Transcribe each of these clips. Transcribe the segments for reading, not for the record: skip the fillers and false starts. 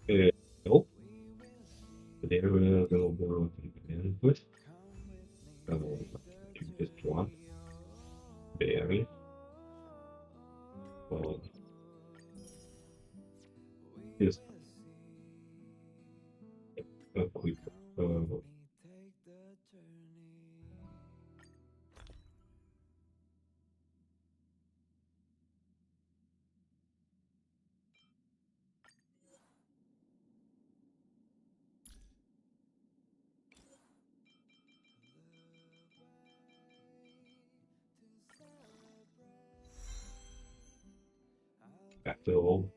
Oh, there will go companion quest. So just one, barely. So just a quick after all.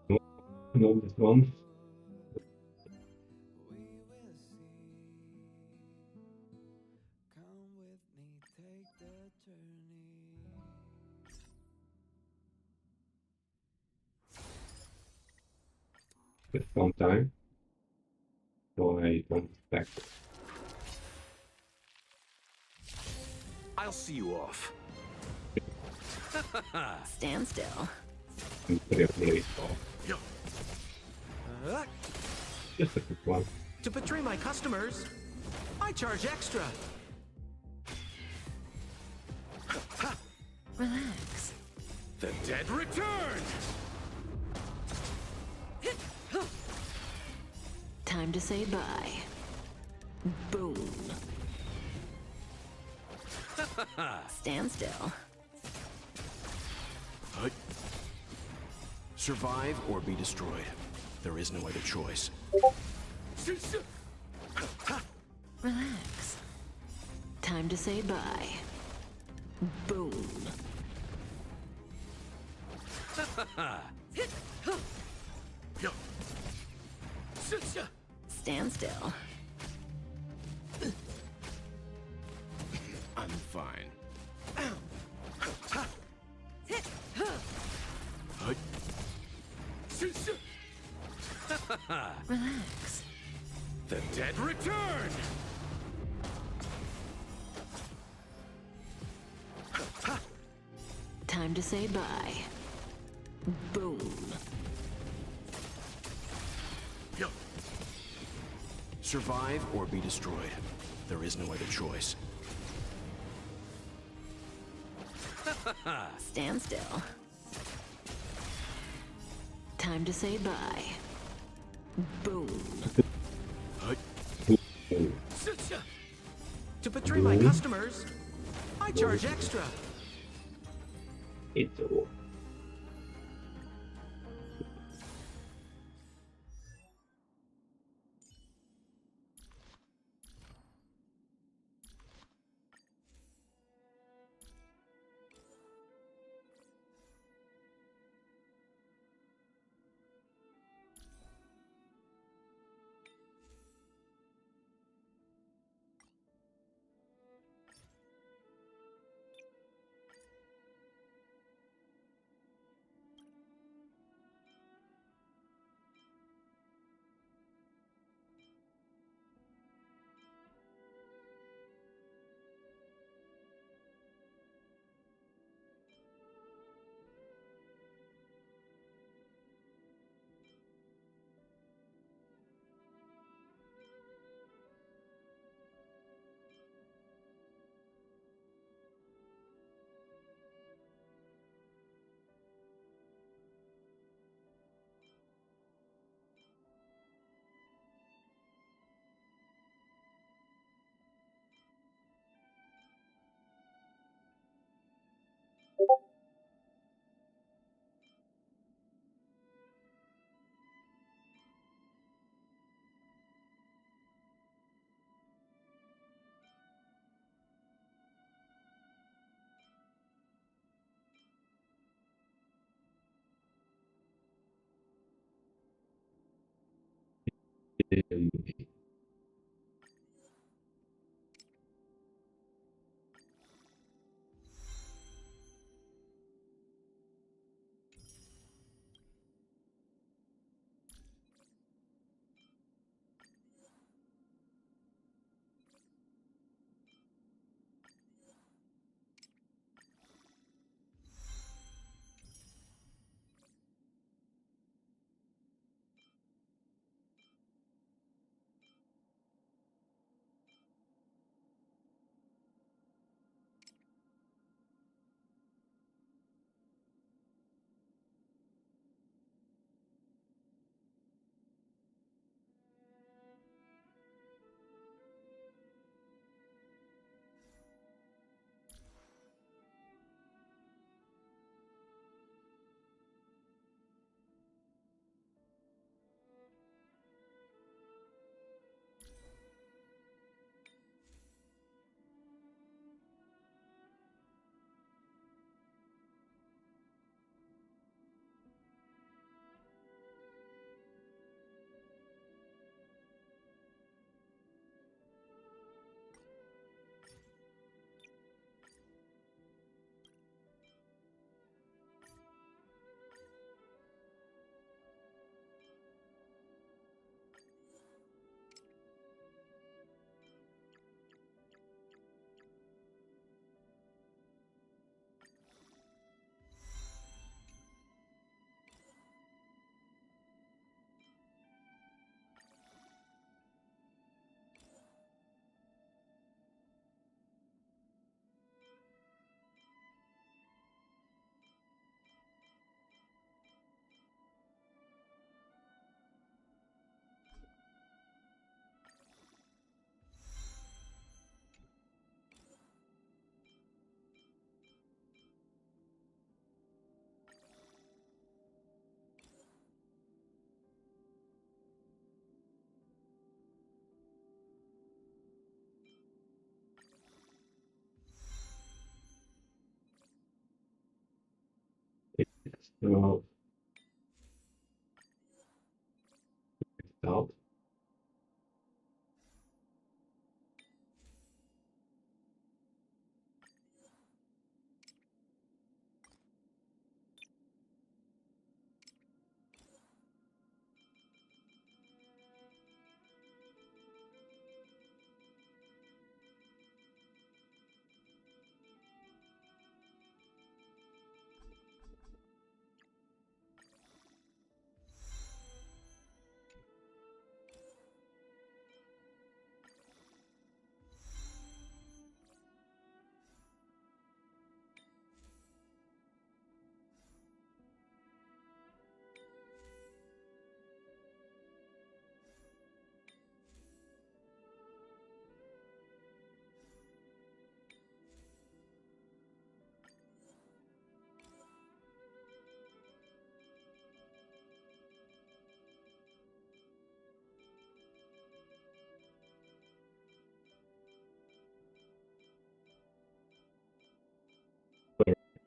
No, no, this one. But one time, so I don't expect I'll see you off. Stand still. to put it really off. Uh, Just a quick one. to betray my customers, I charge extra. Relax. The dead return! Time to say bye. Boom. Stand still. Survive or be destroyed. There is no other choice. Relax. Time to say bye. Boom. Stand still. I'm fine. Relax. The dead return! Time to say bye. Boom. Survive or be destroyed. There is no other choice. Stand still. Time to say bye. Boom. To betray my customers, I charge extra. It's all. So, stop.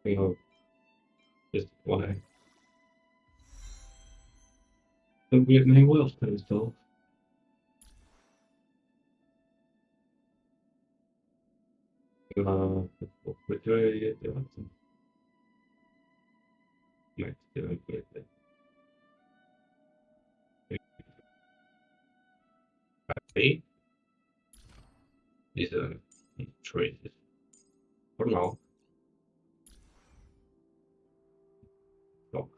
You know, just why. Don't get any wells to install. Which way you do it? Might do it with it. Eight is a choices. For now, stop.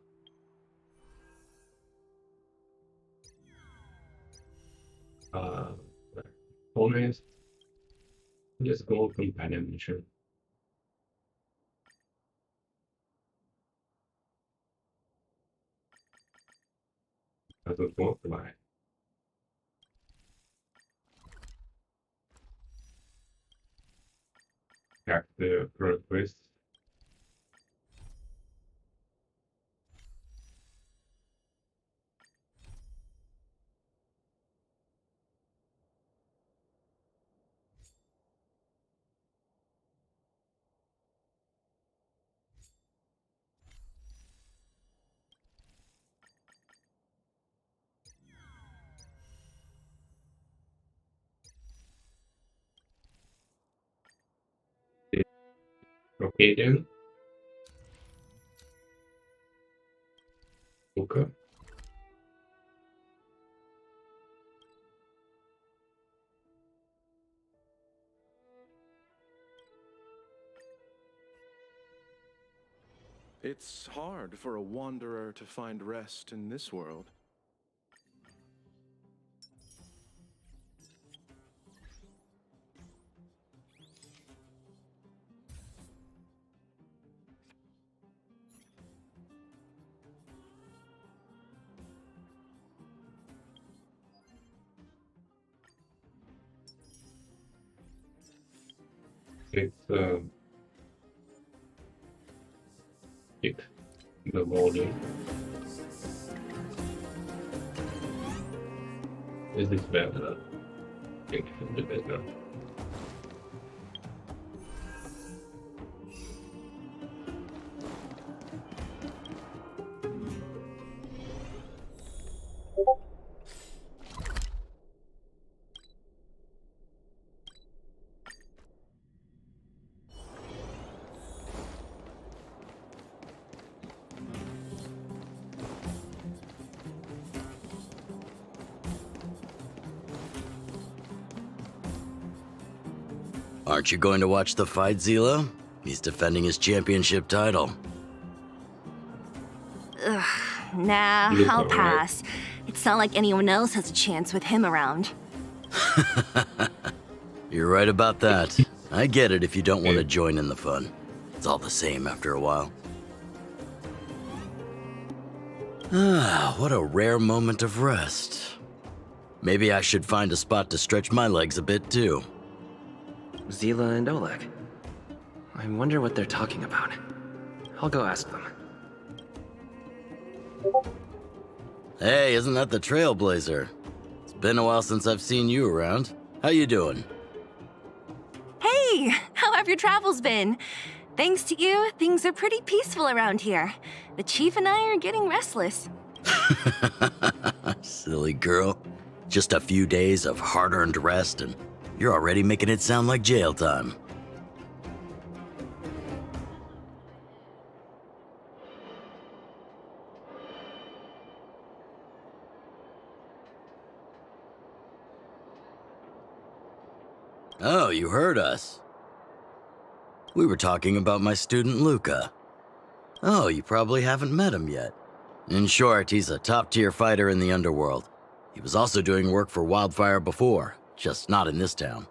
Uh, honest, just go companion mission. I don't want to buy. Hack the current quest. Okay then. Okay. It's hard for a wanderer to find rest in this world. It's it the volume. Is this better? I think it should be better. Aren't you going to watch the fight, Zila? He's defending his championship title. Nah, Look I'll alright. pass. It's not like anyone else has a chance with him around. You're right about that. I get it if you don't want to join in the fun. It's all the same after a while. Ah, what a rare moment of rest. Maybe I should find a spot to stretch my legs a bit too. Zila and Oleg. I wonder what they're talking about. I'll go ask them. Hey, isn't that the Trailblazer? It's been a while since I've seen you around. How you doing? Hey, how have your travels been? Thanks to you, things are pretty peaceful around here. The chief and I are getting restless. Silly girl. Just a few days of hard-earned rest and you're already making it sound like jail time. Oh, you heard us. We were talking about my student Luca. Oh, you probably haven't met him yet. In short, he's a top-tier fighter in the underworld. He was also doing work for Wildfire before, just not in this town.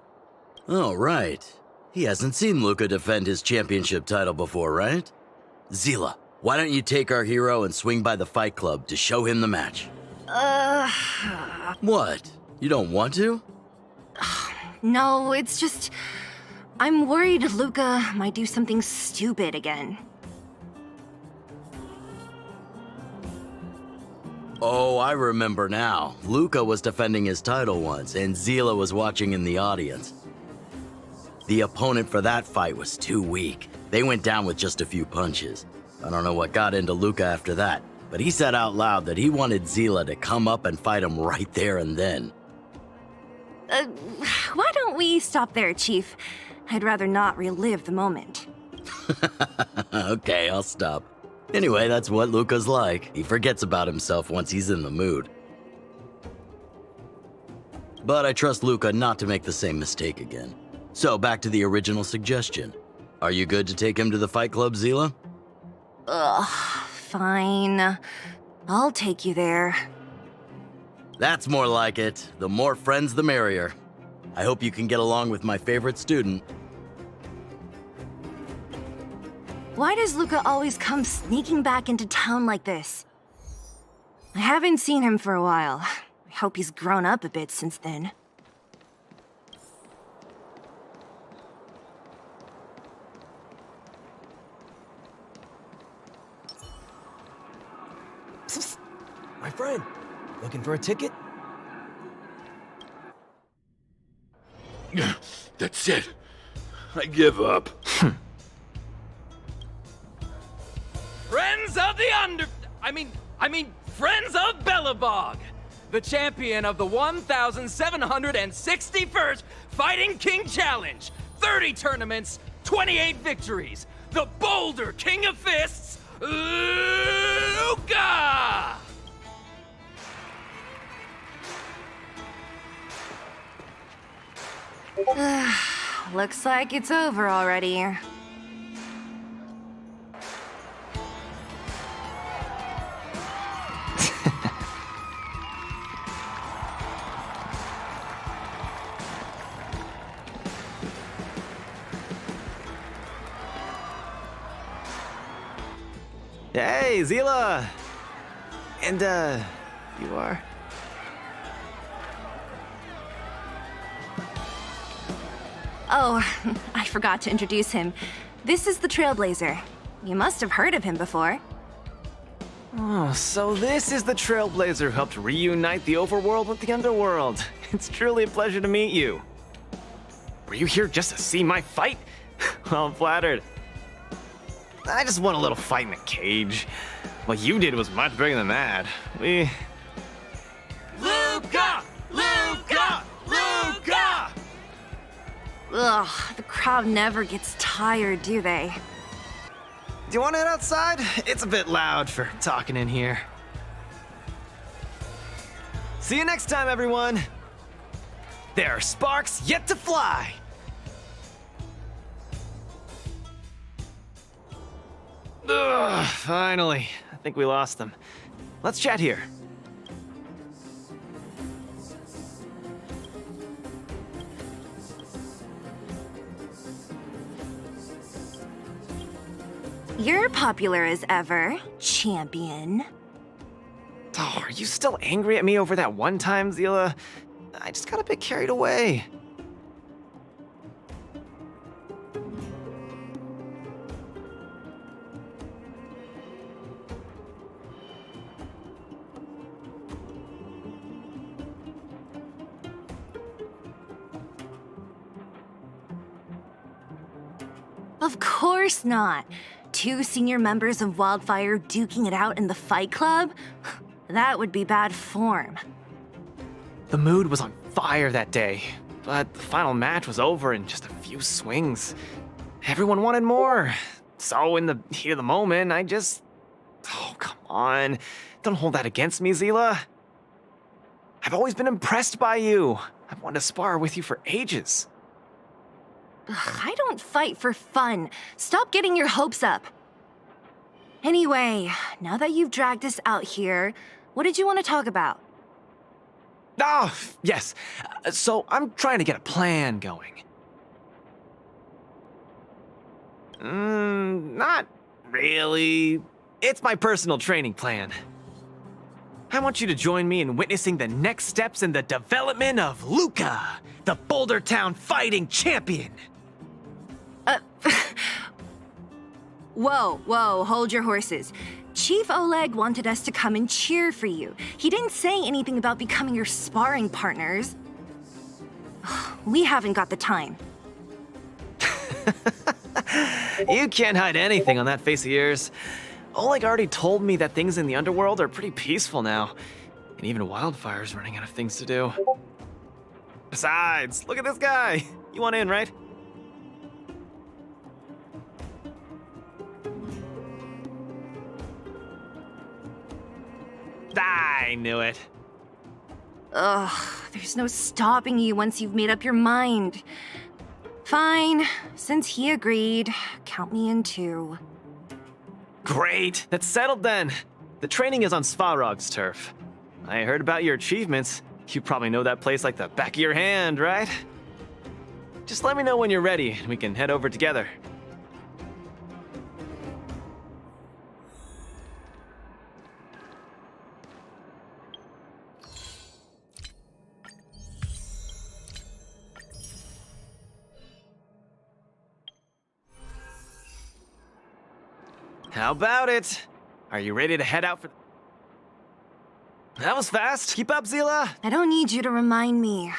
Oh, right. He hasn't seen Luca defend his championship title before, right? Zila, why don't you take our hero and swing by the fight club to show him the match? What? You don't want to? No, it's just... I'm worried Luca might do something stupid again. Oh, I remember now. Luca was defending his title once, and Zila was watching in the audience. The opponent for that fight was too weak. They went down with just a few punches. I don't know what got into Luca after that, but he said out loud that he wanted Zila to come up and fight him right there and then. Why don't we stop there, Chief? I'd rather not relive the moment. Okay, I'll stop. Anyway, that's what Luca's like. He forgets about himself once he's in the mood. But I trust Luca not to make the same mistake again. So, back to the original suggestion. Are you good to take him to the fight club, Zila? Fine. I'll take you there. That's more like it. The more friends, the merrier. I hope you can get along with my favorite student. Why does Luca always come sneaking back into town like this? I haven't seen him for a while. I hope he's grown up a bit since then. My friend, looking for a ticket? That's it. I give up. Friends of the Friends of Belobog, the champion of the 1,761st Fighting King Challenge. 30 tournaments, 28 victories, the Boulder King of Fists, Luca! Looks like it's over already. Hey, Zila! And, you are? Oh, I forgot to introduce him. This is the Trailblazer. You must have heard of him before. Oh, so this is the Trailblazer who helped reunite the overworld with the underworld. It's truly a pleasure to meet you. Were you here just to see my fight? Well, I'm flattered. I just won a little fight in a cage. What you did was much bigger than that. Luca! Luca! Luca! Ugh, the crowd never gets tired, do they? Do you want to head outside? It's a bit loud for talking in here. See you next time, everyone. There are sparks yet to fly. Ugh, finally. I think we lost them. Let's chat here. You're popular as ever, champion. Oh, are you still angry at me over that one time, Zila? I just got a bit carried away. Of course not. Two senior members of Wildfire duking it out in the Fight Club? That would be bad form. The mood was on fire that day, but the final match was over in just a few swings. Everyone wanted more. So in the heat of the moment, I just... Oh, come on. Don't hold that against me, Zila. I've always been impressed by you. I've wanted to spar with you for ages. Ugh, I don't fight for fun. Stop getting your hopes up. Anyway, now that you've dragged us out here, what did you want to talk about? Oh, yes. So I'm trying to get a plan going. Not really. It's my personal training plan. I want you to join me in witnessing the next steps in the development of Luca, the Boulder Town fighting champion. Whoa, hold your horses. Chief Oleg wanted us to come and cheer for you. He didn't say anything about becoming your sparring partners. We haven't got the time. You can't hide anything on that face of yours. Oleg already told me that things in the underworld are pretty peaceful now. And even Wildfire's running out of things to do. Besides, look at this guy. You want in, right? I knew it. Ugh, there's no stopping you once you've made up your mind. Fine, since he agreed, count me in too. Great, that's settled then. The training is on Svarog's turf. I heard about your achievements. You probably know that place like the back of your hand, right? Just let me know when you're ready and we can head over together. How about it? Are you ready to head out for... That was fast. Keep up, Zila. I don't need you to remind me.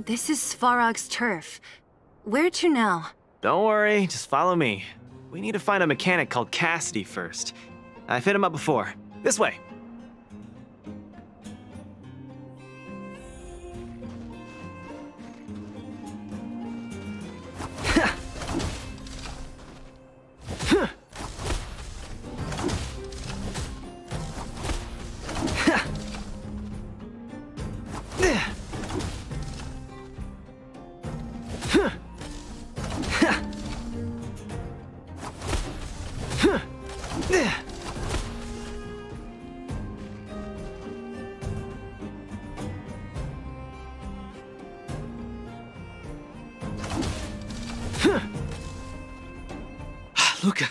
This is Svarog's turf. Where to now? Don't worry, just follow me. We need to find a mechanic called Cassidy first. I've hit him up before. This way. Luca,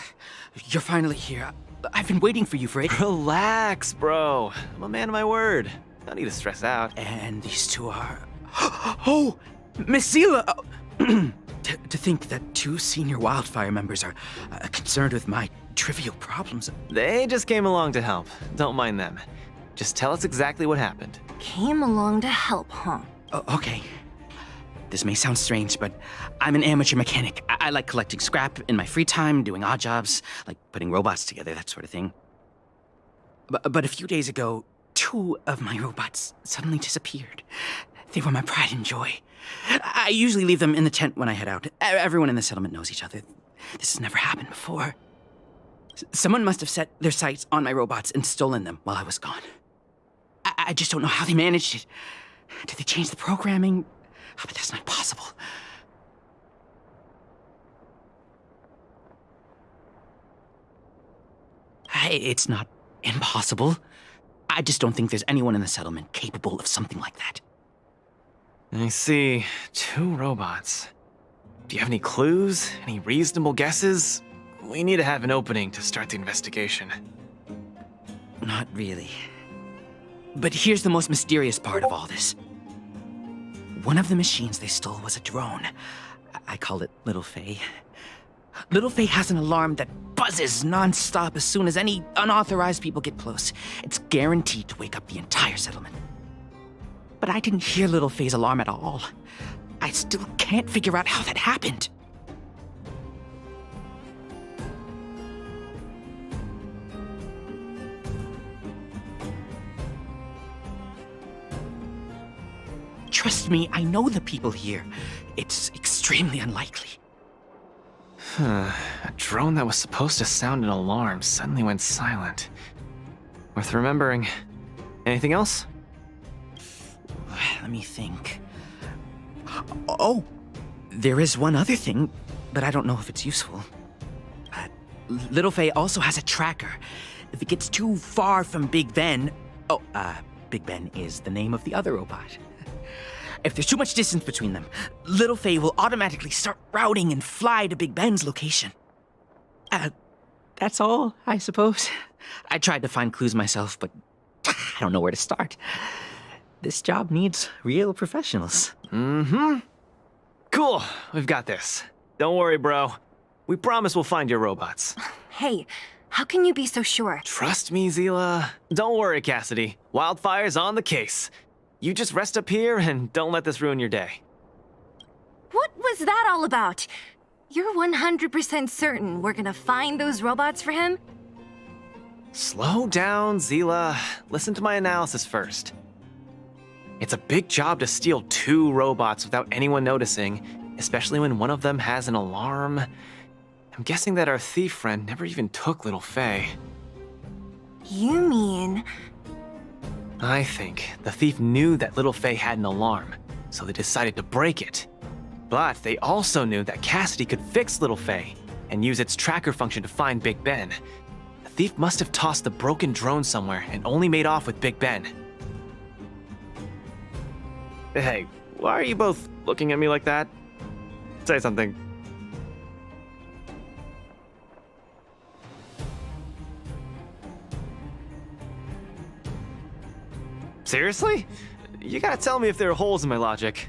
you're finally here. I've been waiting for you for it. Relax, bro. I'm a man of my word. No need to stress out. And these two are... Oh! Miss Zila! To think that two senior wildfire members are concerned with my trivial problems. They just came along to help. Don't mind them. Just tell us exactly what happened. Came along to help, huh? Okay. This may sound strange, but I'm an amateur mechanic. I like collecting scrap in my free time, doing odd jobs, like putting robots together, that sort of thing. But a few days ago, two of my robots suddenly disappeared. They were my pride and joy. I usually leave them in the tent when I head out. Everyone in the settlement knows each other. This has never happened before. Someone must have set their sights on my robots and stolen them while I was gone. I just don't know how they managed it. Did they change the programming? But that's not possible. It's not impossible. I just don't think there's anyone in the settlement capable of something like that. I see. Two robots. Do you have any clues? Any reasonable guesses? We need to have an opening to start the investigation. Not really. But here's the most mysterious part of all this. One of the machines they stole was a drone. I call it Little Faye. Little Faye has an alarm that buzzes non-stop as soon as any unauthorized people get close. It's guaranteed to wake up the entire settlement. But I didn't hear Little Faye's alarm at all. I still can't figure out how that happened. Trust me, I know the people here. It's extremely unlikely. A drone that was supposed to sound an alarm suddenly went silent. Worth remembering. Anything else? Let me think. Oh, there is one other thing, but I don't know if it's useful. Little Faye also has a tracker. If it gets too far from Big Ben... Big Ben is the name of the other robot. If there's too much distance between them, Little Faye will automatically start routing and fly to Big Ben's location. That's all, I suppose. I tried to find clues myself, but I don't know where to start. This job needs real professionals. Mm-hmm. Cool, we've got this. Don't worry, bro. We promise we'll find your robots. Hey, how can you be so sure? Trust me, Zila. Don't worry, Cassidy. Wildfire's on the case. You just rest up here and don't let this ruin your day. What was that all about? You're 100% certain we're gonna find those robots for him? Slow down, Zila. Listen to my analysis first. It's a big job to steal two robots without anyone noticing, especially when one of them has an alarm. I'm guessing that our thief friend never even took Little Faye. You mean... I think the thief knew that Little Faye had an alarm, so they decided to break it. But they also knew that Cassidy could fix Little Faye and use its tracker function to find Big Ben. The thief must have tossed the broken drone somewhere and only made off with Big Ben. Hey, why are you both looking at me like that? Say something. Seriously? You gotta tell me if there are holes in my logic.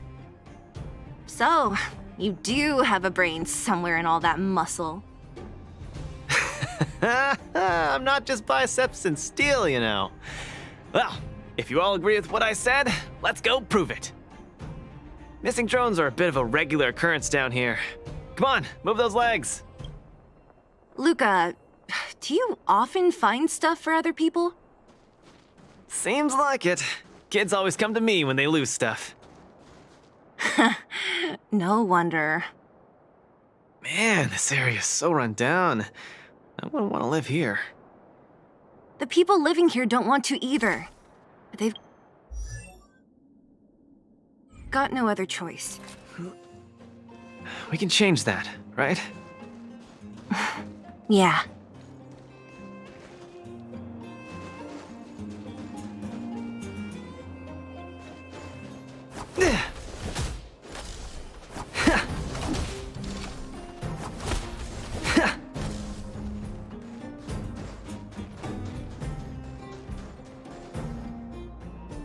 So, you do have a brain somewhere in all that muscle. I'm not just biceps and steel, you know. Well, if you all agree with what I said, let's go prove it. Missing drones are a bit of a regular occurrence down here. Come on, move those legs. Luca, do you often find stuff for other people? Seems like it. Kids always come to me when they lose stuff. No wonder. Man, this area is so run down. I wouldn't want to live here. The people living here don't want to either. But they've got no other choice. We can change that, right? Yeah.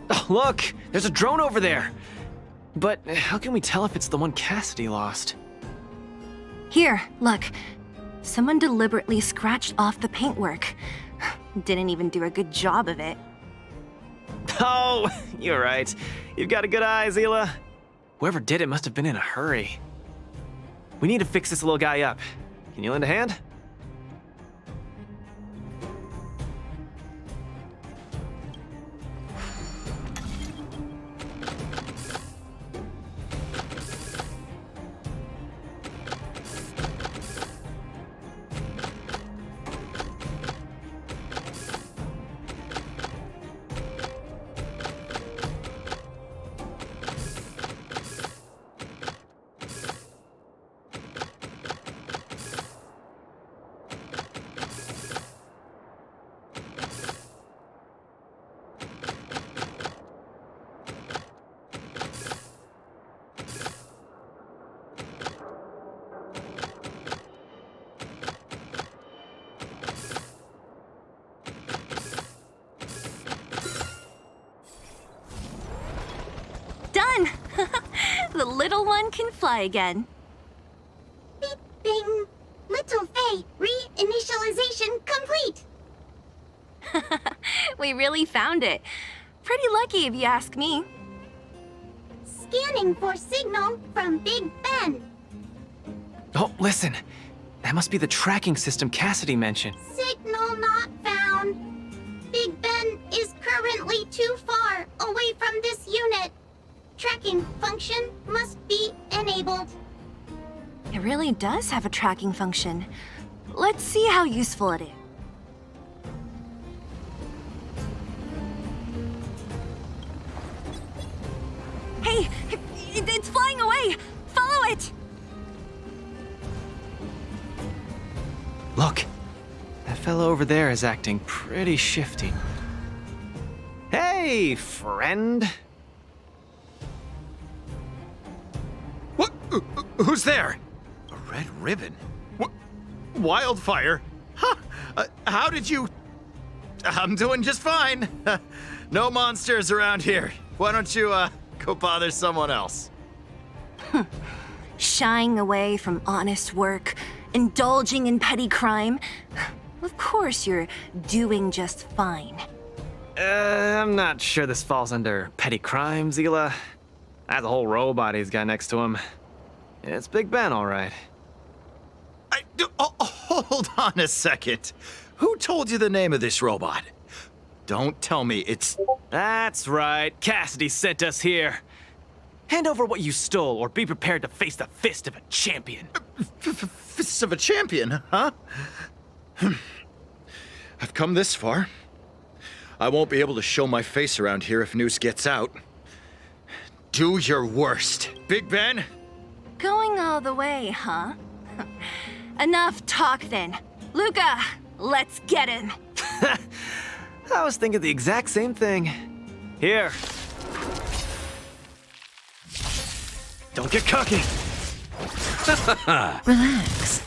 Oh, look! There's a drone over there! But how can we tell if it's the one Cassidy lost? Here, look. Someone deliberately scratched off the paintwork. Didn't even do a good job of it. Oh, you're right. You've got a good eye, Zila. Whoever did it must have been in a hurry. We need to fix this little guy up. Can you lend a hand? Done! The little one can fly again. Beep, bing. Little Faye, reinitialization complete. We really found it. Pretty lucky if you ask me. Scanning for signal from Big Ben. Oh, listen. That must be the tracking system Cassidy mentioned. Signal not found. Big Ben is currently too far away from this unit. Tracking function must be enabled. It really does have a tracking function. Let's see how useful it is. Hey, it's flying away! Follow it! Look, that fellow over there is acting pretty shifty. Hey, friend. What? Who's there? A red ribbon? What? Wildfire? Huh? How did you... I'm doing just fine. No monsters around here. Why don't you, go bother someone else? Shying away from honest work, indulging in petty crime. Of course you're doing just fine. I'm not sure this falls under petty crime, Zila. That's a whole robot he's got next to him. It's Big Ben, all right. Hold on a second. Who told you the name of this robot? Don't tell me it's... That's right. Cassidy sent us here. Hand over what you stole, or be prepared to face the fist of a champion. Fists of a champion, huh? I've come this far. I won't be able to show my face around here if news gets out. Do your worst, Big Ben. Going all the way, huh? Enough talk then. Luca, let's get him. I was thinking the exact same thing. Here. Don't get cocky. Relax.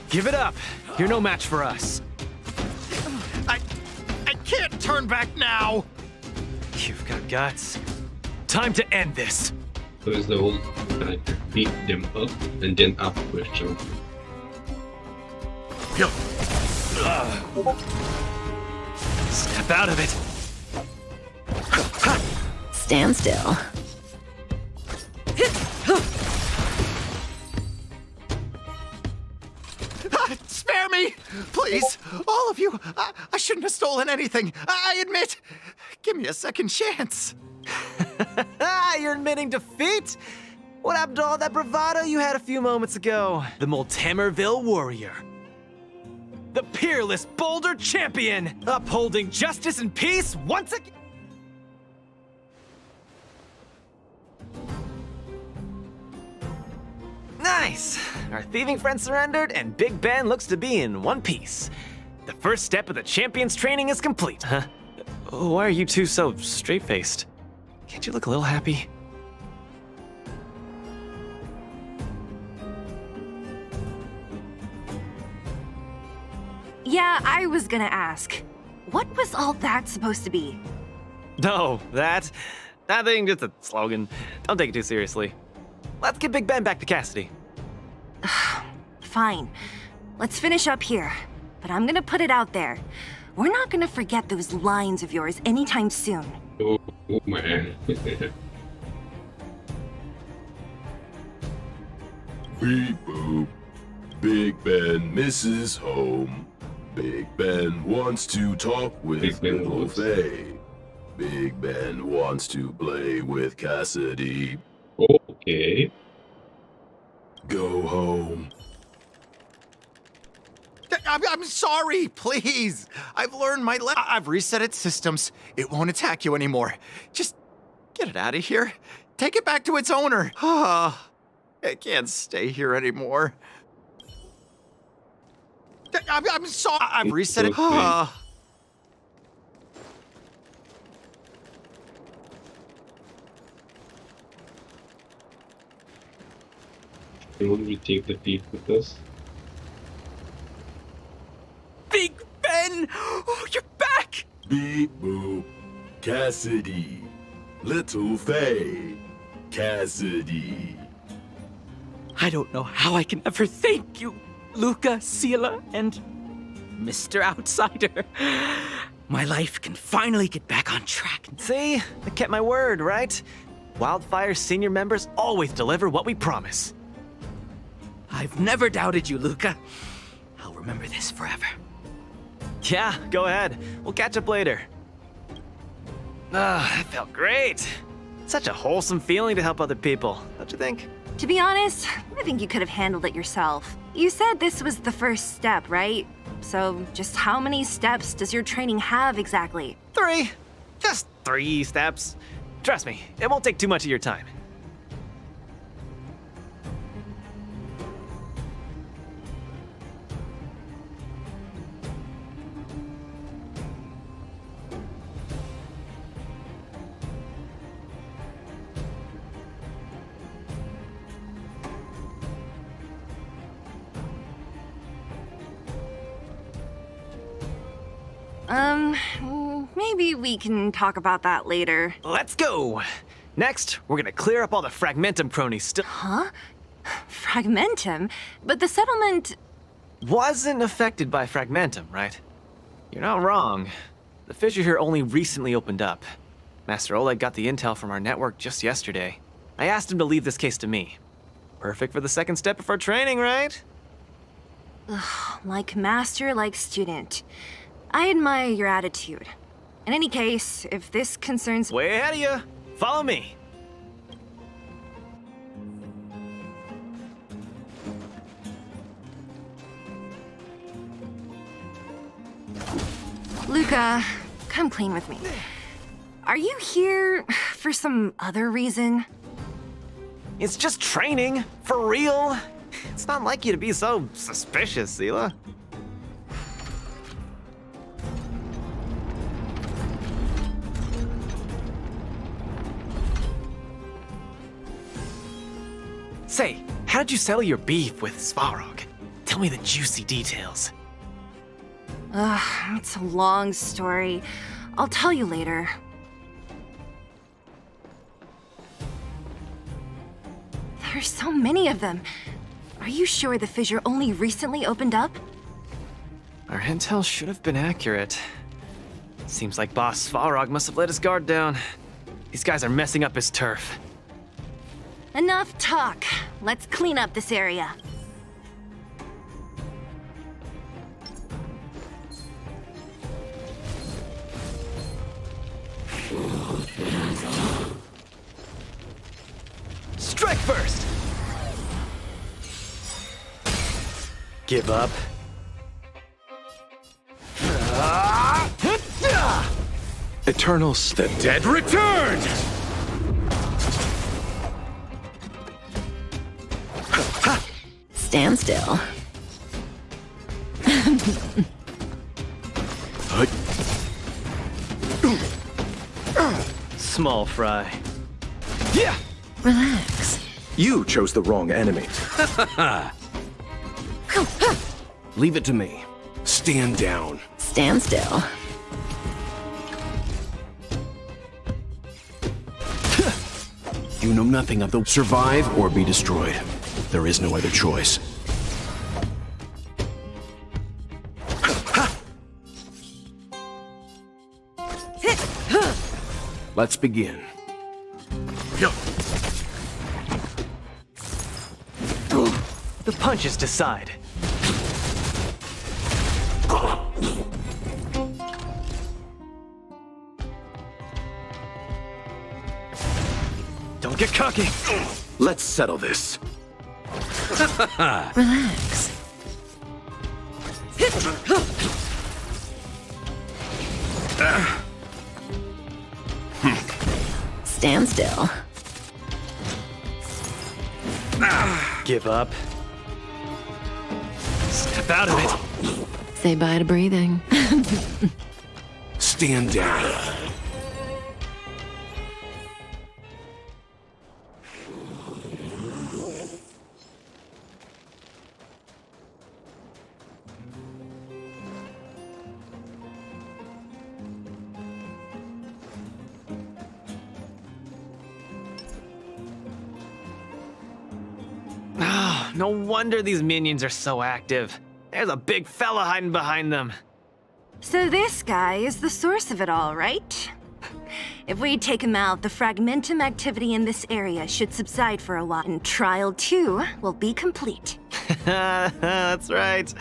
Give it up. You're no match for us. I can't turn back now. You've got guts. Time to end this. So is the whole beat them up and then up question. Step out of it. Stand still. Spare me! Please! All of you! I shouldn't have stolen anything! I admit! Give me a second chance! You're admitting defeat? What happened to all that bravado you had a few moments ago? The Multamerville warrior. The peerless Boulder champion! Upholding justice and peace once again! Nice! Our thieving friend surrendered, and Big Ben looks to be in one piece. The first step of the champion's training is complete. Huh? Why are you two so straight-faced? Can't you look a little happy? Yeah, I was gonna ask. What was all that supposed to be? No, nothing, just a slogan. Don't take it too seriously. Let's get Big Ben back to Cassidy. Fine. Let's finish up here. But I'm gonna put it out there. We're not gonna forget those lines of yours anytime soon. Oh man. Beep boop. Big Ben misses home. Big Ben wants to talk with little Faye. Big Ben wants to play with Cassidy. Okay. Go home. I'm sorry, please. I've learned my lesson. I've reset its systems. It won't attack you anymore. Just get it out of here. Take it back to its owner. I can't stay here anymore. I'm sorry. I've reset it. Can we take the thief with us? Big Ben! Oh, you're back! Beep boop. Cassidy. Little Faye. Cassidy. I don't know how I can ever thank you, Luca, Sela, and Mr. Outsider. My life can finally get back on track. See? I kept my word, right? Wildfire's senior members always deliver what we promise. I've never doubted you, Luca. I'll remember this forever. Yeah, go ahead. We'll catch up later. That felt great. Such a wholesome feeling to help other people, don't you think? To be honest, I think you could have handled it yourself. You said this was the first step, right? So just how many steps does your training have exactly? 3. Just 3 steps. Trust me, it won't take too much of your time. Maybe we can talk about that later. Let's go! Next, we're gonna clear up all the Fragmentum cronies still. Huh? Fragmentum? But the settlement... wasn't affected by Fragmentum, right? You're not wrong. The fissure here only recently opened up. Master Oleg got the intel from our network just yesterday. I asked him to leave this case to me. Perfect for the second step of our training, right? Ugh, like master, like student. I admire your attitude. In any case, if this concerns... Way ahead of you. Follow me. Luca, come clean with me. Are you here for some other reason? It's just training, for real. It's not like you to be so suspicious, Sela. Say, how did you settle your beef with Svarog? Tell me the juicy details. It's a long story. I'll tell you later. There's so many of them. Are you sure the fissure only recently opened up? Our intel should have been accurate. Seems like Boss Svarog must have let his guard down. These guys are messing up his turf. Enough talk. Let's clean up this area. Strike first! Give up. Eternals, the dead return! Stand still. Small fry. Yeah! Relax. You chose the wrong enemy. Leave it to me. Stand down. Stand still. You know nothing of the survive or be destroyed. There is no other choice. Let's begin. The punches decide. Don't get cocky. Let's settle this. Relax. Stand still. Give up. Step out of it. Say bye to breathing. Stand down. No wonder these minions are so active. There's a big fella hiding behind them. So this guy is the source of it all, right? If we take him out, the fragmentum activity in this area should subside for a while, and Trial 2 will be complete. That's right.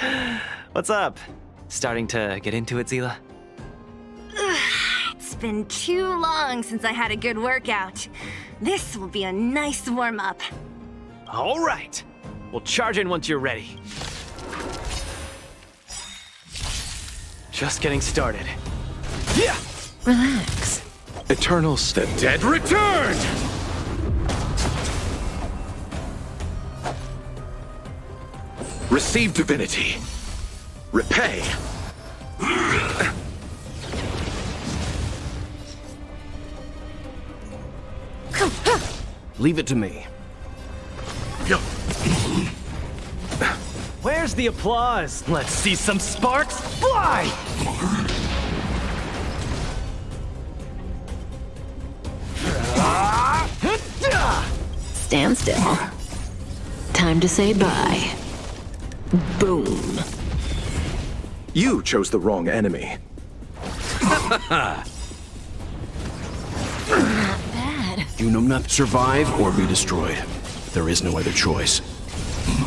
What's up? Starting to get into it, Zila? It's been too long since I had a good workout. This will be a nice warm-up. All right. We'll charge in once you're ready. Just getting started. Yeah! Relax. Eternals, the dead return! Receive divinity. Repay. Leave it to me. Where's the applause? Let's see some sparks fly! Stand still. Time to say bye. Boom. You chose the wrong enemy. Not bad. You know not survive or be destroyed. There is no other choice.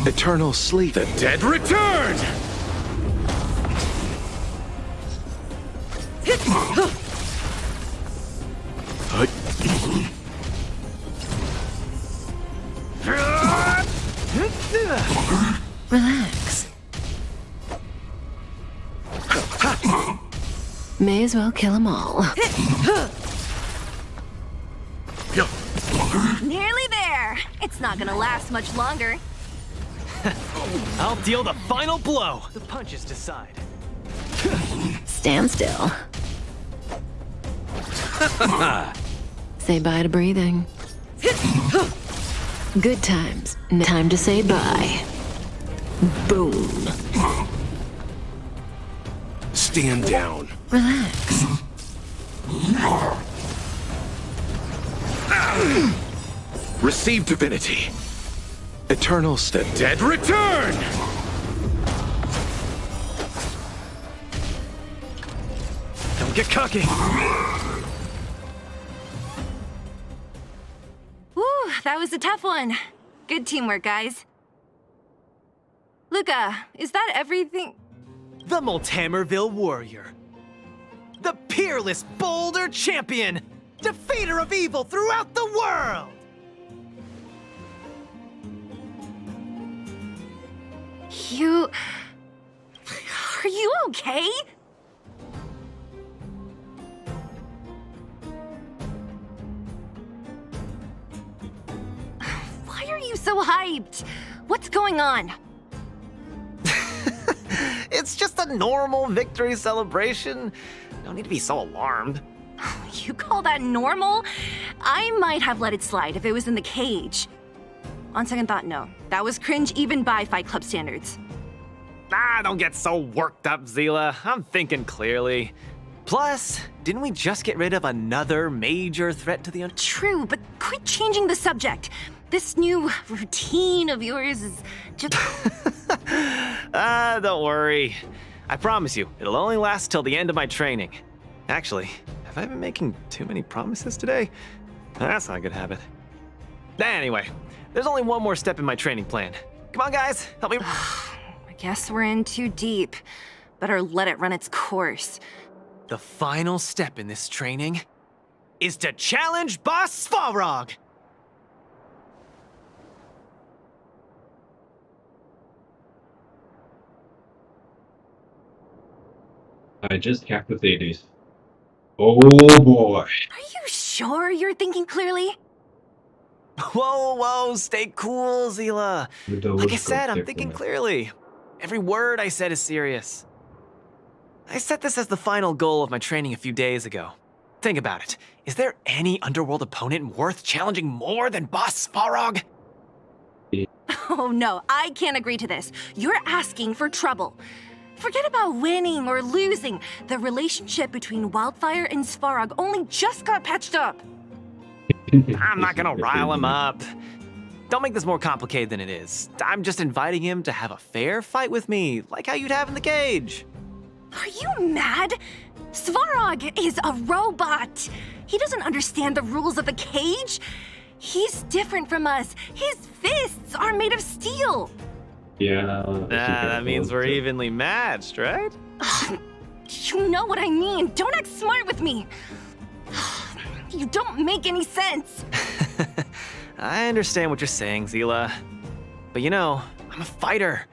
Eternal sleep. The dead return! Relax. May as well kill them all. Nearly there. It's not gonna last much longer. I'll deal the final blow. The punches decide. Stand still. Say bye to breathing. Good times. Time to say bye. Boom. Stand down. Relax. Receive divinity. Eternals, the dead return! Get cooking! Woo, that was a tough one. Good teamwork, guys. Luca, is that everything? The Multamerville Warrior. The peerless Boulder Champion! Defeater of evil throughout the world! You... Are you okay? Why are you so hyped? What's going on? It's just a normal victory celebration. No need to be so alarmed. You call that normal? I might have let it slide if it was in the cage. On second thought, no. That was cringe even by Fight Club standards. Ah, don't get so worked up, Zila. I'm thinking clearly. Plus, didn't we just get rid of another major threat to the True, but quit changing the subject. This new routine of yours is just... Don't worry. I promise you, it'll only last till the end of my training. Actually, have I been making too many promises today? That's not a good habit. Anyway, there's only one more step in my training plan. Come on, guys, help me. I guess we're in too deep. Better let it run its course. The final step in this training is to challenge Boss Svarog. I just have to say this. Oh boy. Are you sure you're thinking clearly? Whoa, stay cool, Zila. Like I said, I'm thinking clearly. Every word I said is serious. I set this as the final goal of my training a few days ago. Think about it. Is there any underworld opponent worth challenging more than Boss Svarog? Oh no, I can't agree to this. You're asking for trouble. Forget about winning or losing. The relationship between Wildfire and Svarog only just got patched up. I'm not gonna rile him up. Don't make this more complicated than it is. I'm just inviting him to have a fair fight with me, like how you'd have in the cage. Are you mad? Svarog is a robot. He doesn't understand the rules of the cage. He's different from us. His fists are made of steel. Yeah. That means we're evenly matched, right? You know what I mean. Don't act smart with me. You don't make any sense. I understand what you're saying, Zila. But you know, I'm a fighter.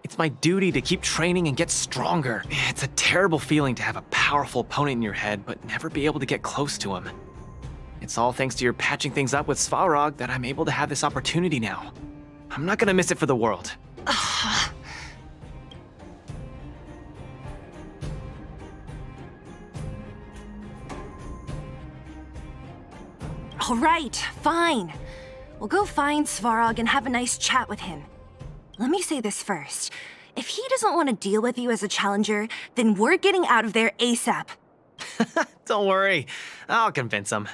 It's my duty to keep training and get stronger. It's a terrible feeling to have a powerful opponent in your head, but never be able to get close to him. It's all thanks to your patching things up with Svarog that I'm able to have this opportunity now. I'm not gonna miss it for the world. All right, fine. We'll go find Svarog and have a nice chat with him. Let me say this first. If he doesn't want to deal with you as a challenger, then we're getting out of there ASAP. Don't worry, I'll convince him.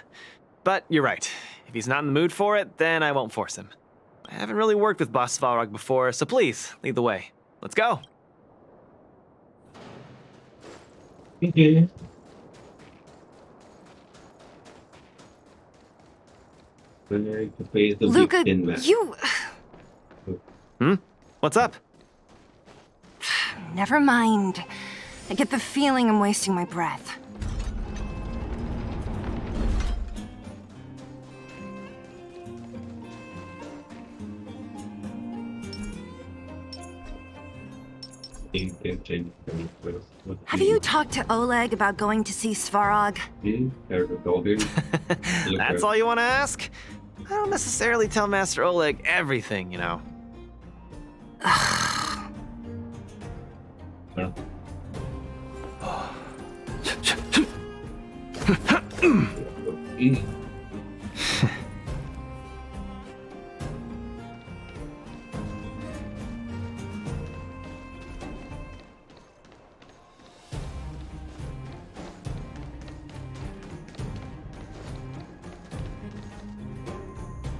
But you're right. If he's not in the mood for it, then I won't force him. I haven't really worked with Boss Svarog before, so please, lead the way. Let's go. Okay. To face the Luca, big thin man. you... What's up? Never mind. I get the feeling I'm wasting my breath. Have you talked to Oleg about going to see Svarog? That's all you want to ask? I don't necessarily tell Master Oleg everything, you know.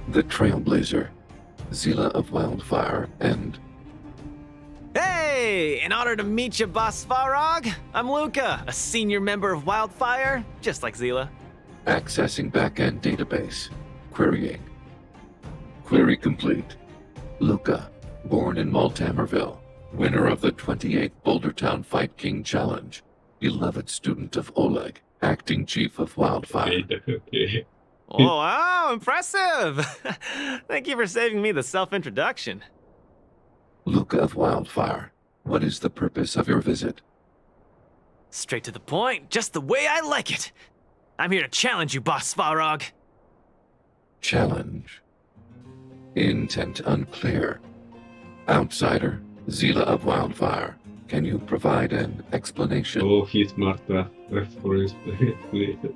The Trailblazer, Zila of Wildfire, and... Hey, Hey, in honor to meet you, Boss Svarog, I'm Luca, a senior member of Wildfire, just like Zila. Accessing backend database. Querying. Query complete. Luca, born in Maltamerville, winner of the 28th Bouldertown Fight King Challenge, beloved student of Oleg, acting chief of Wildfire. Oh, wow, impressive! Thank you for saving me the self-introduction. Luca of Wildfire, what is the purpose of your visit? Straight to the point, just the way I like it. I'm here to challenge you, Boss Svarog. Challenge. Intent unclear. Outsider, Zila of Wildfire, can you provide an explanation? Oh, he's smart reference related.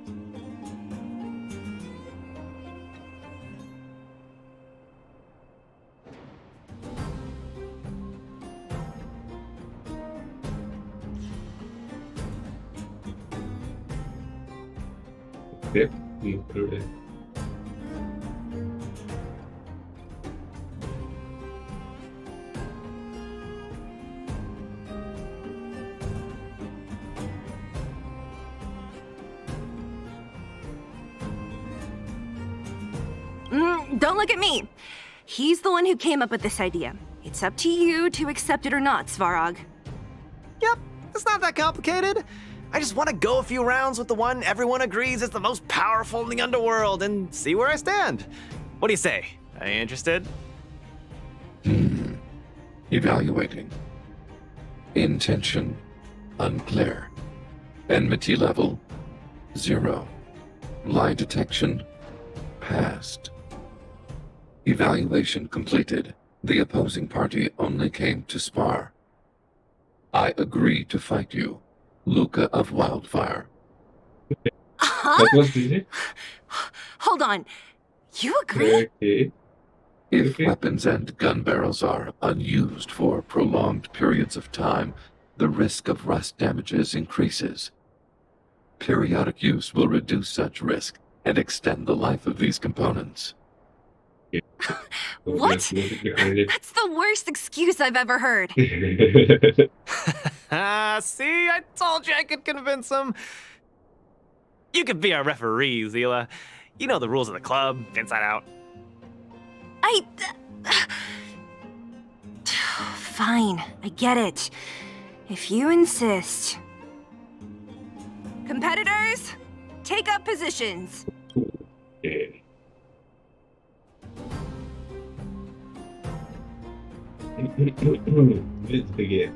Yep, correct. Don't look at me. He's the one who came up with this idea. It's up to you to accept it or not, Svarog. Yep, it's not that complicated. I just want to go a few rounds with the one everyone agrees is the most powerful in the underworld and see where I stand. What do you say? Are you interested? Evaluating. Intention unclear. Enmity level 0. Lie detection passed. Evaluation completed. The opposing party only came to spar. I agree to fight you, Luca of Wildfire. That was easy. Hold on. You agree? Okay. If weapons and gun barrels are unused for prolonged periods of time, the risk of rust damages increases. Periodic use will reduce such risk and extend the life of these components. What? That's the worst excuse I've ever heard. See, I told you I could convince him. You could be our referee, Zila. You know the rules of the club, inside out. Fine, I get it. If you insist. Competitors, take up positions. Okay. Let's begin.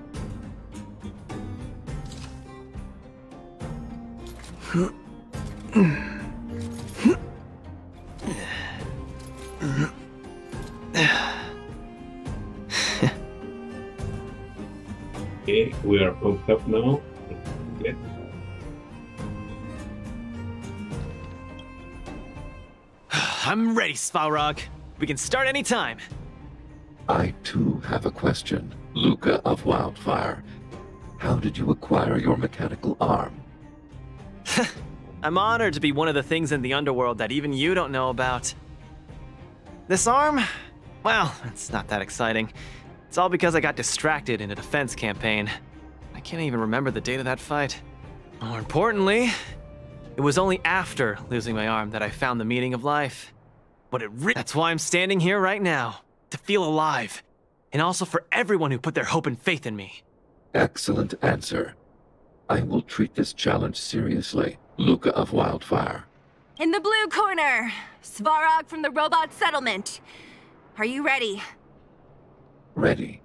Okay, we are pumped up now. Okay. I'm ready, Svarog. We can start anytime. I too have a question, Luca of Wildfire. How did you acquire your mechanical arm? I'm honored to be one of the things in the underworld that even you don't know about. This arm? Well, it's not that exciting. It's all because I got distracted in a defense campaign. I can't even remember the date of that fight. More importantly, it was only after losing my arm that I found the meaning of life. That's why I'm standing here right now, to feel alive, and also for everyone who put their hope and faith in me. Excellent answer. I will treat this challenge seriously, Luca of Wildfire. In the blue corner, Svarog from the robot settlement. Are you ready? Ready.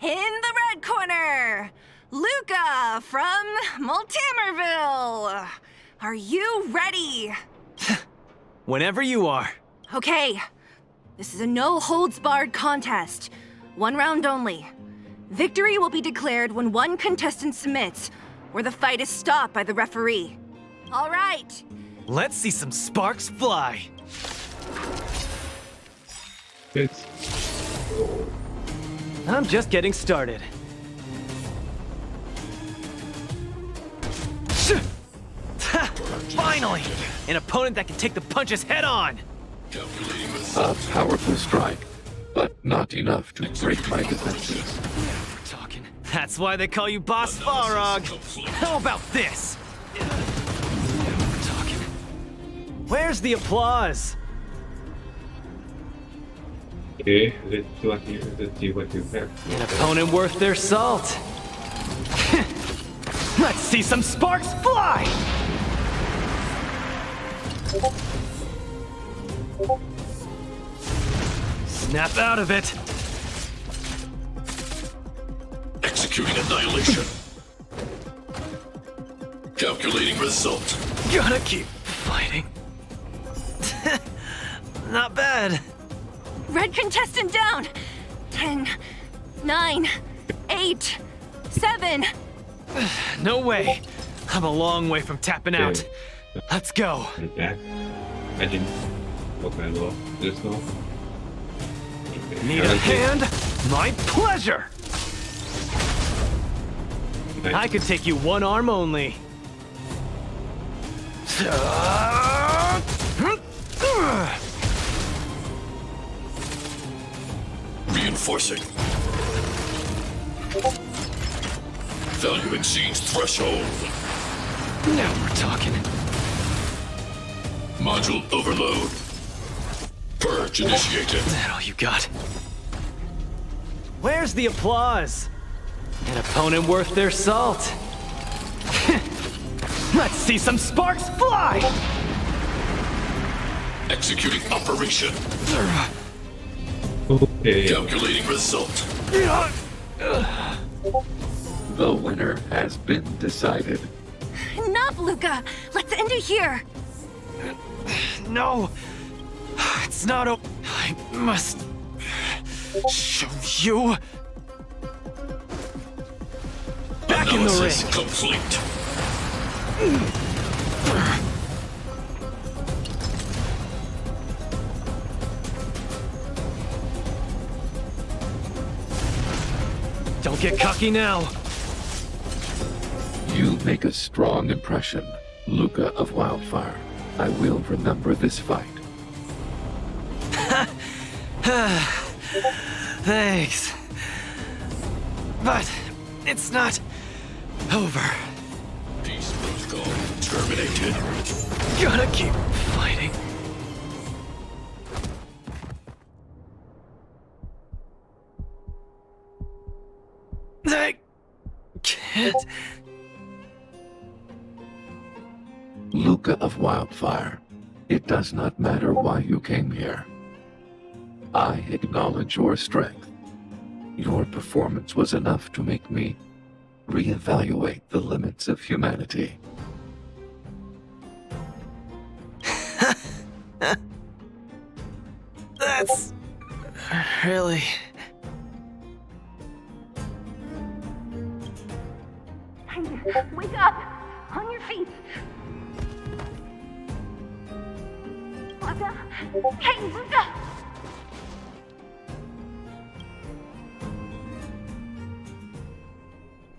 In the red corner, Luca from Maltamerville. Are you ready? Whenever you are. Okay. This is a no-holds-barred contest. 1 round only. Victory will be declared when one contestant submits, or the fight is stopped by the referee. All right. Let's see some sparks fly. I'm just getting started. Finally! An opponent that can take the punches head on! A powerful strike, but not enough to break my defenses. We're talking. That's why they call you Boss Farog. How about this? Now we're talking. Where's the applause? Okay, let's see what you have. An opponent worth their salt. Let's see some sparks fly! Snap out of it. Executing annihilation. Calculating result. Gotta keep fighting. Not bad. Red contestant down. 10, 9, 8, 7. No way. I'm a long way from tapping out. Let's go. Back. I didn't. Okay, well, there's no. Need a hand? My pleasure. Nice. I could take you one arm only. Reinforcing. Value exceeds threshold. Now we're talking. Module overload. Purge initiated. Is that all you got? Where's the applause? An opponent worth their salt. Let's see some sparks fly! Executing operation. Okay. Calculating result. The winner has been decided. Enough, Luca. Let's end it here. No, it's not o- I must show you. Back in the Analysis ring. complete. Don't get cocky now. You make a strong impression, Luca of Wildfire. I will remember this fight. Thanks. But it's not over. Peace protocol terminated. Gotta keep fighting. I can't. Luca of Wildfire, it does not matter why you came here. I acknowledge your strength. Your performance was enough to make me reevaluate the limits of humanity. That's really. Wake up! On your feet! Luca? Hey, Luca!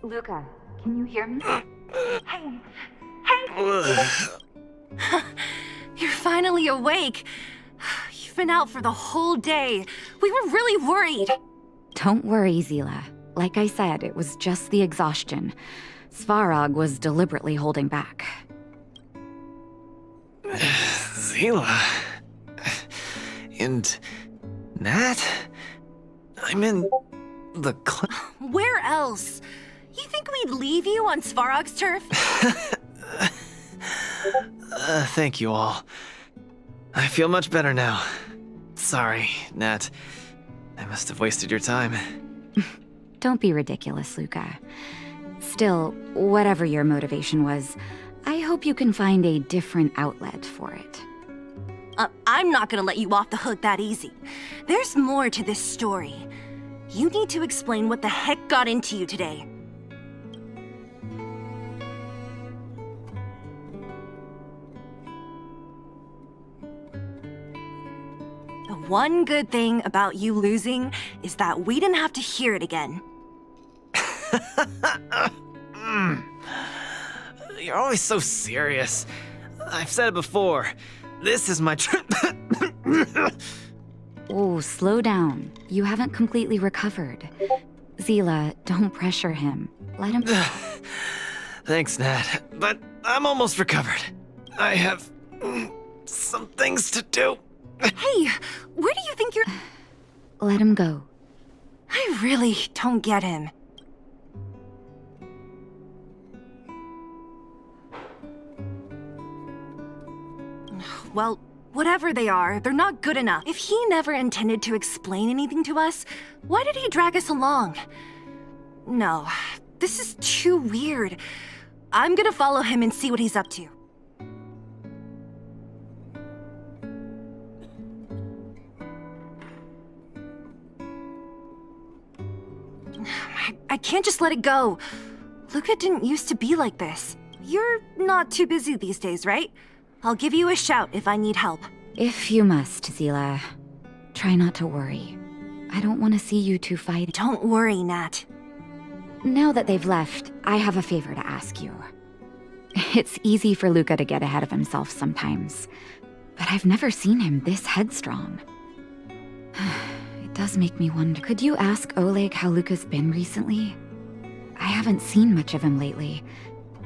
Luca, can you hear me? Hey! Hey! You're finally awake. You've been out for the whole day. We were really worried. Don't worry, Zila. Like I said, it was just the exhaustion. Svarog was deliberately holding back. Zila. And Nat? I'm in the Where else? You think we'd leave you on Svarog's turf? Thank you all. I feel much better now. Sorry, Nat. I must have wasted your time. Don't be ridiculous, Luca. Still, whatever your motivation was, I hope you can find a different outlet for it. I'm not gonna let you off the hook that easy. There's more to this story. You need to explain what the heck got into you today. The one good thing about you losing is that we didn't have to hear it again. You're always so serious. I've said it before. This is my Oh, slow down. You haven't completely recovered. Zila, don't pressure him. Let him... Thanks, Nat, but I'm almost recovered. I have some things to do. Hey, where do you think you're... Let him go. I really don't get him. Well, whatever they are, they're not good enough. If he never intended to explain anything to us, why did he drag us along? No, this is too weird. I'm gonna follow him and see what he's up to. I can't just let it go. Luca didn't used to be like this. You're not too busy these days, right? I'll give you a shout if I need help. If you must, Zila. Try not to worry. I don't want to see you two fight. Don't worry, Nat. Now that they've left, I have a favor to ask you. It's easy for Luca to get ahead of himself sometimes, but I've never seen him this headstrong. It does make me wonder. Could you ask Oleg how Luca's been recently? I haven't seen much of him lately.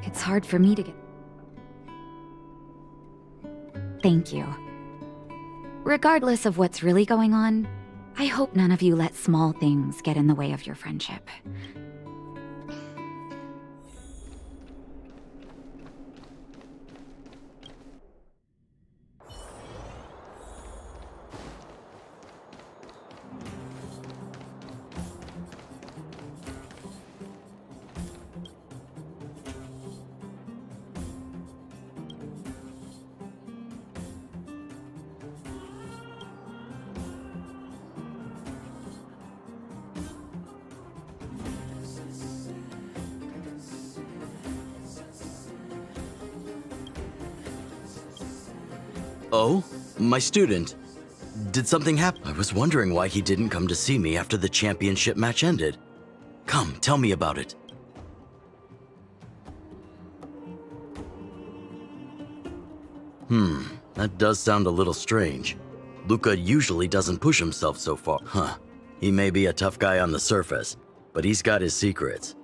It's hard for me to get... Thank you. Regardless of what's really going on, I hope none of you let small things get in the way of your friendship. Oh? My student. Did something happen? I was wondering why he didn't come to see me after the championship match ended. Come, tell me about it. That does sound a little strange. Luca usually doesn't push himself so far. He may be a tough guy on the surface, but he's got his secrets.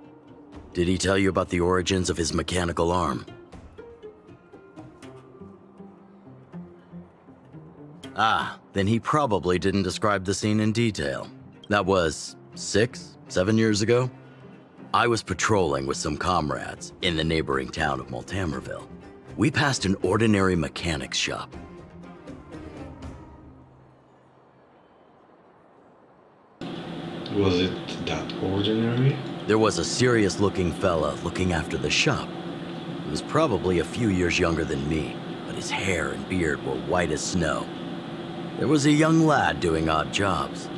Did he tell you about the origins of his mechanical arm? Ah, then he probably didn't describe the scene in detail. That was 6, 7 years ago. I was patrolling with some comrades in the neighboring town of Multamerville. We passed an ordinary mechanic's shop. Was it that ordinary? There was a serious-looking fella looking after the shop. He was probably a few years younger than me, but his hair and beard were white as snow. There was a young lad doing odd jobs.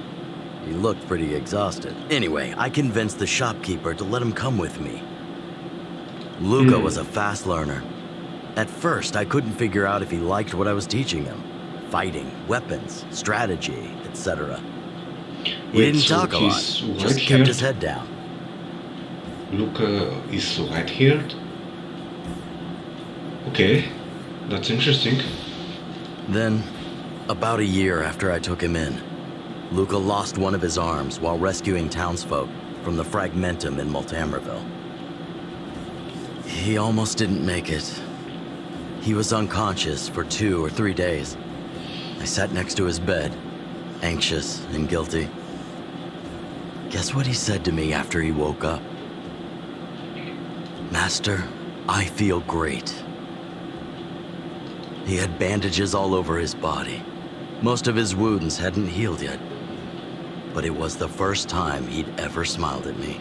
He looked pretty exhausted. Anyway, I convinced the shopkeeper to let him come with me. Luca was a fast learner. At first, I couldn't figure out if he liked what I was teaching him. Fighting, weapons, strategy, etc. He didn't talk a lot, just kept his head down. Luca is white-haired? Okay, that's interesting. Then, about a year after I took him in, Luca lost one of his arms while rescuing townsfolk from the Fragmentum in Multamerville. He almost didn't make it. He was unconscious for 2 or 3 days. I sat next to his bed, anxious and guilty. Guess what he said to me after he woke up? "Master, I feel great." He had bandages all over his body. Most of his wounds hadn't healed yet. But it was the first time he'd ever smiled at me.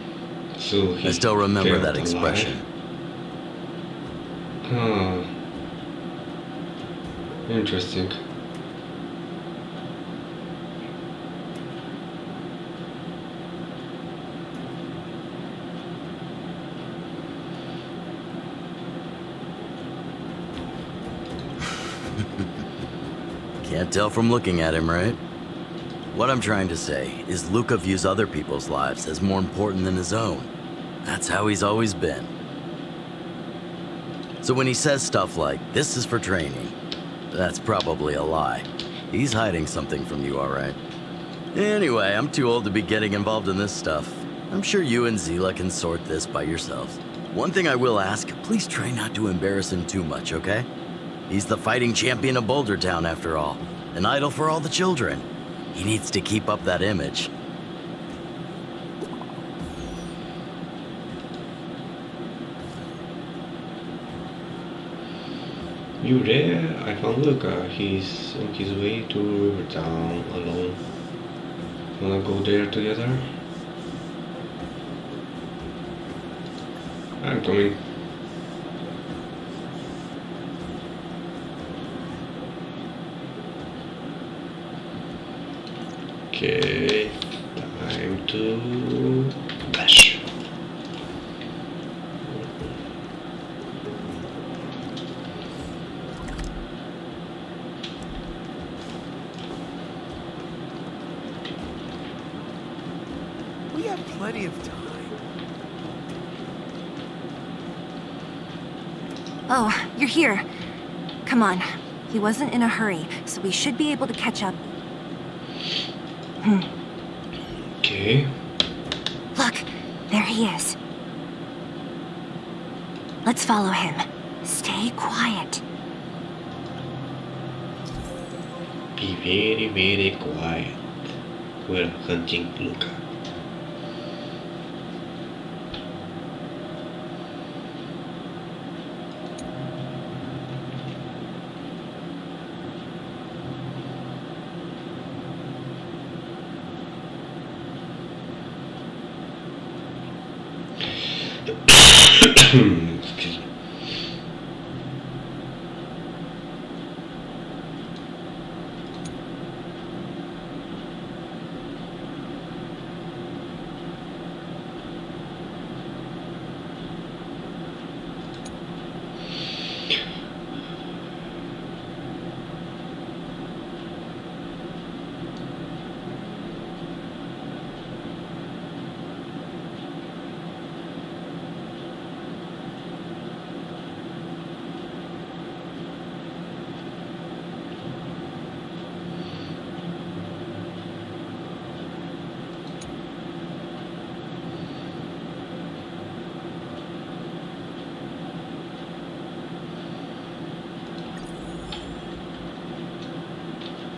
So I still remember that expression. Huh. Interesting. Can't tell from looking at him, right? What I'm trying to say is Luca views other people's lives as more important than his own. That's how he's always been. So when he says stuff like, "This is for training," that's probably a lie. He's hiding something from you, all right. Anyway, I'm too old to be getting involved in this stuff. I'm sure you and Zila can sort this by yourselves. One thing I will ask, please try not to embarrass him too much, okay? He's the fighting champion of Boulder Town, after all. An idol for all the children. He needs to keep up that image. You there? I found Luca. He's on his way to Rivertown alone. Wanna go there together? I'm coming. Okay, time to dash. We have plenty of time. Oh, you're here. Come on. He wasn't in a hurry, so we should be able to catch up. Okay. Look, there he is. Let's follow him. Stay quiet. Be very, very quiet. We're hunting Luca. Excuse me.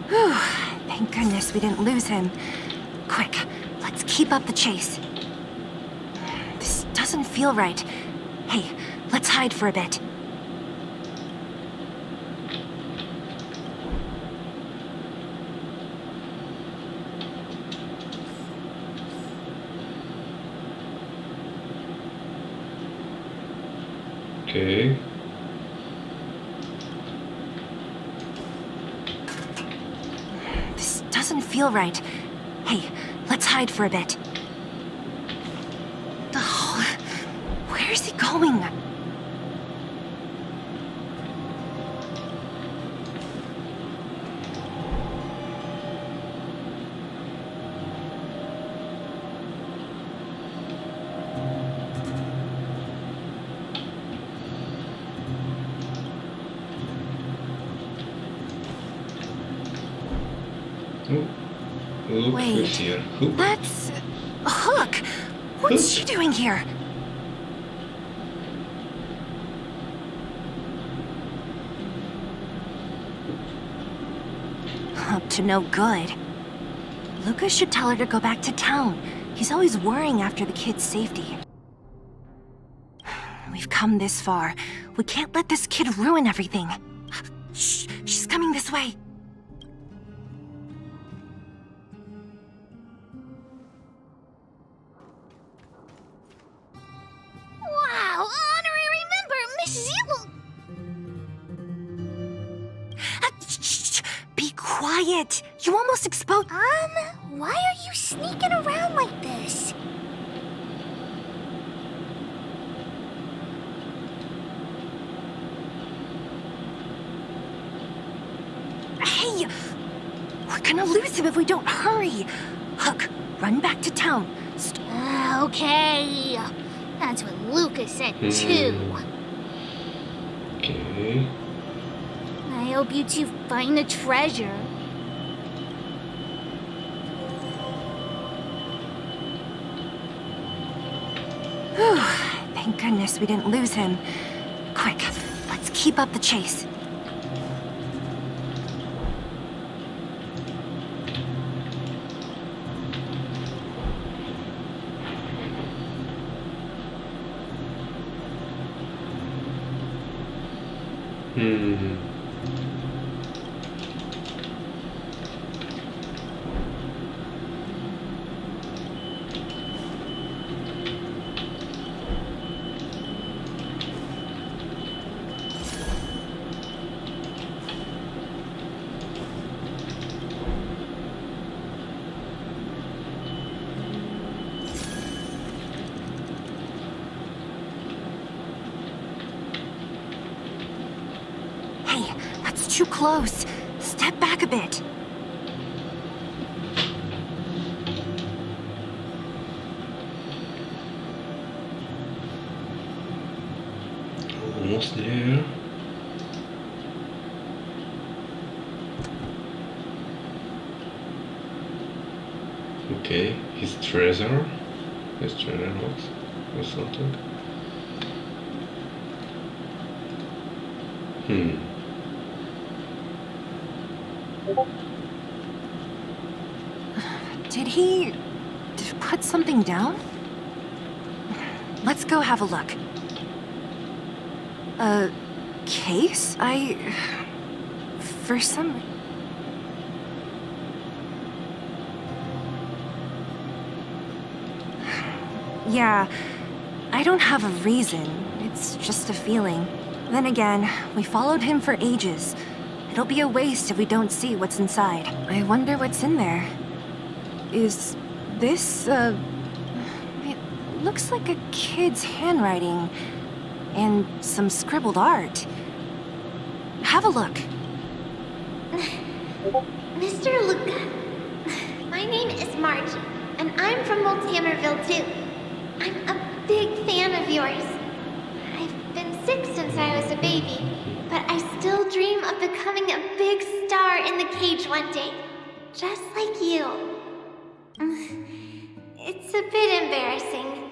Whew, thank goodness we didn't lose him. Quick, let's keep up the chase. This doesn't feel right. Hey, let's hide for a bit. Okay. This doesn't feel right. Hey, let's hide for a bit. Oh, where is he going? Look Wait, who's here. Who? that's Hook. What's she doing here? Up to no good. Lucas should tell her to go back to town. He's always worrying after the kid's safety. We've come this far. We can't let this kid ruin everything. Shh, she's coming this way. Wow, honorary member, Miss Zibble. Shh, be quiet. You almost exposed. Why are you sneaking around like this? Hey, we're gonna lose him if we don't hurry. Hook, run back to town. Okay. That's what Lucas said, too. Okay. I hope you two find the treasure. Thank goodness we didn't lose him. Quick, let's keep up the chase. Hey, that's too close. Step back a bit. Almost there. Okay, his treasure. His treasure box or something. Did he put something down? Let's go have a look. A case? For some... Yeah, I don't have a reason. It's just a feeling. Then again, we followed him for ages. It'll be a waste if we don't see what's inside. I wonder what's in there. Is this, it looks like a kid's handwriting and some scribbled art. Have a look. Mr. Luca, my name is Margie, and I'm from Multamerville too. I'm a big fan of yours. I've been sick since I was a baby, but I still dream of becoming a big star in the cage one day, just like you. It's a bit embarrassing,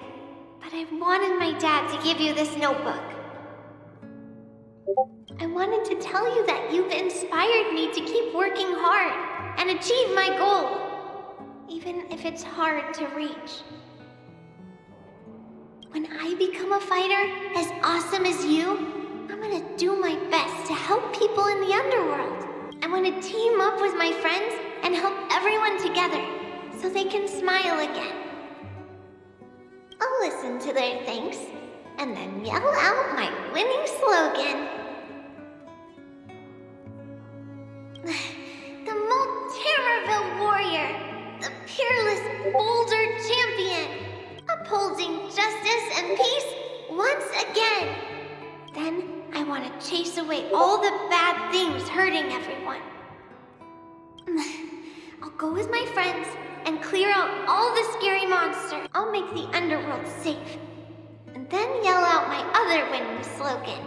but I wanted my dad to give you this notebook. I wanted to tell you that you've inspired me to keep working hard and achieve my goal, even if it's hard to reach. When I become a fighter as awesome as you, I'm gonna do my best to help people in the underworld. I wanna team up with my friends and help everyone together so they can smile again. I'll listen to their thanks and then yell out my winning slogan. The Multamerville Warrior, the peerless Boulder Champion, upholding justice and peace once again. Then I want to chase away all the bad things hurting everyone. I'll go with my friends and clear out all the scary monsters. I'll make the underworld safe. And then yell out my other winning slogan.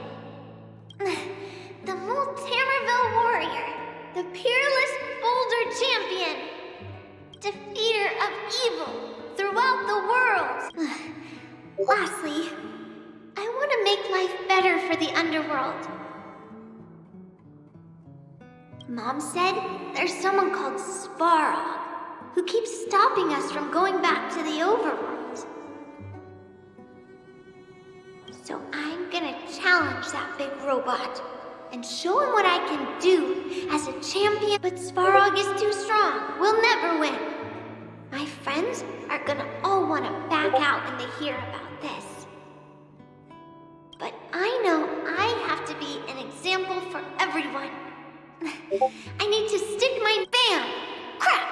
The Multamerville Warrior, the peerless Boulder Champion, defeater of evil throughout the world. Lastly, I want to make life better for the underworld. Mom said there's someone called Svarog who keeps stopping us from going back to the overworld. So I'm gonna challenge that big robot and show him what I can do as a champion. But Svarog is too strong. We'll never win. My friends are gonna all want to back out when they hear about this. But I know I have to be an example for everyone. I need to stick my bam, crap,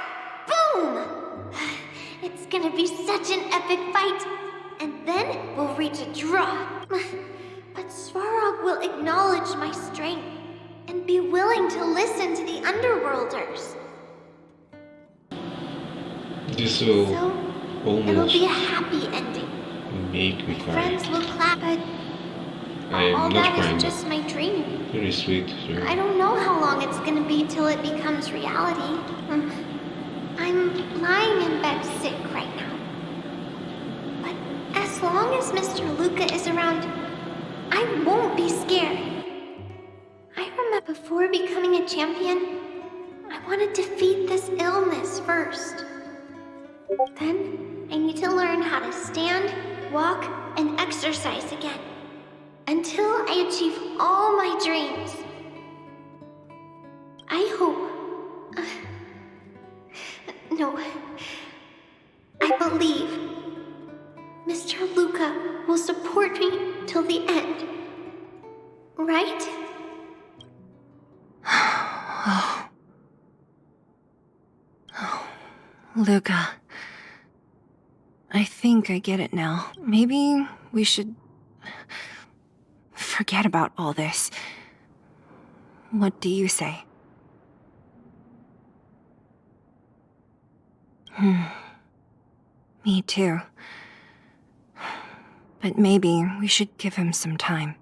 boom! It's gonna be such an epic fight, and then we'll reach a draw. But Svarog will acknowledge my strength and be willing to listen to the Underworlders. This will It'll be a happy ending. make me cry. Friends will clap, but I all am not that crying, is but just my dream. very sweet. Very. I don't know how long it's gonna be till it becomes reality. I'm lying in bed sick right now. But as As long as Mr. Luca is around, I won't be scared. I remember before becoming a champion, I want to defeat this illness first. Then, I need to learn how to stand, walk, and exercise again. Until I achieve all my dreams. I hope... no. I believe Mr. Luca will support me till the end. Right? Luca. I think I get it now. Maybe we should forget about all this. What do you say? Me too. But maybe we should give him some time.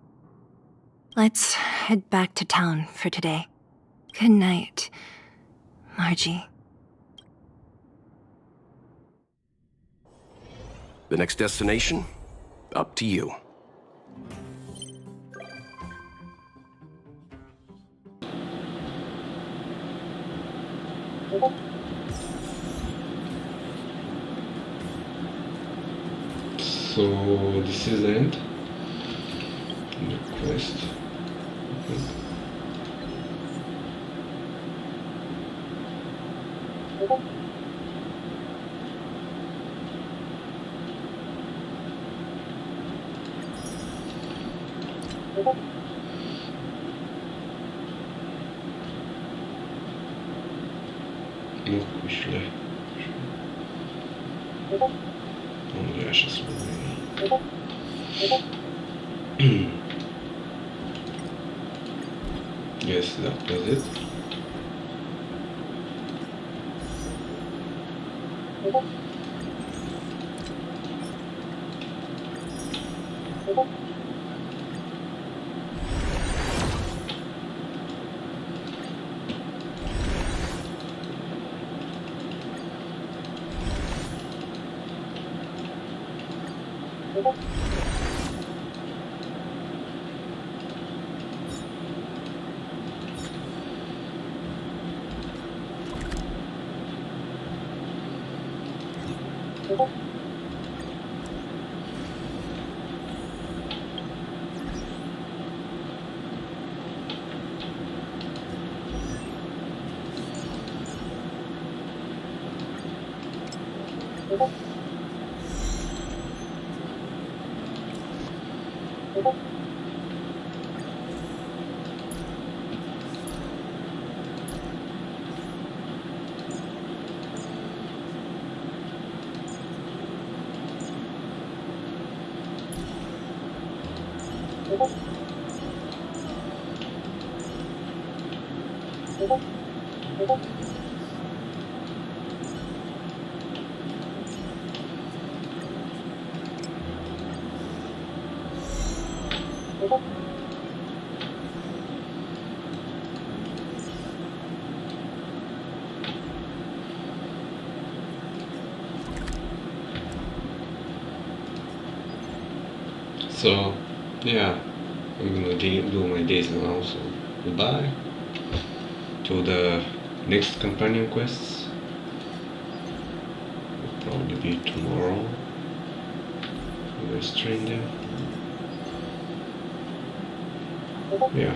Let's head back to town for today. Good night, Margie. The next destination? Up to you. So this is the end. The quest. Ну, пішли. Ну, я щас виберу. Yes, that was it. So, yeah, I'm gonna do my days now, so goodbye to the next companion quests. Will probably be tomorrow. I'm gonna stream them. Yeah.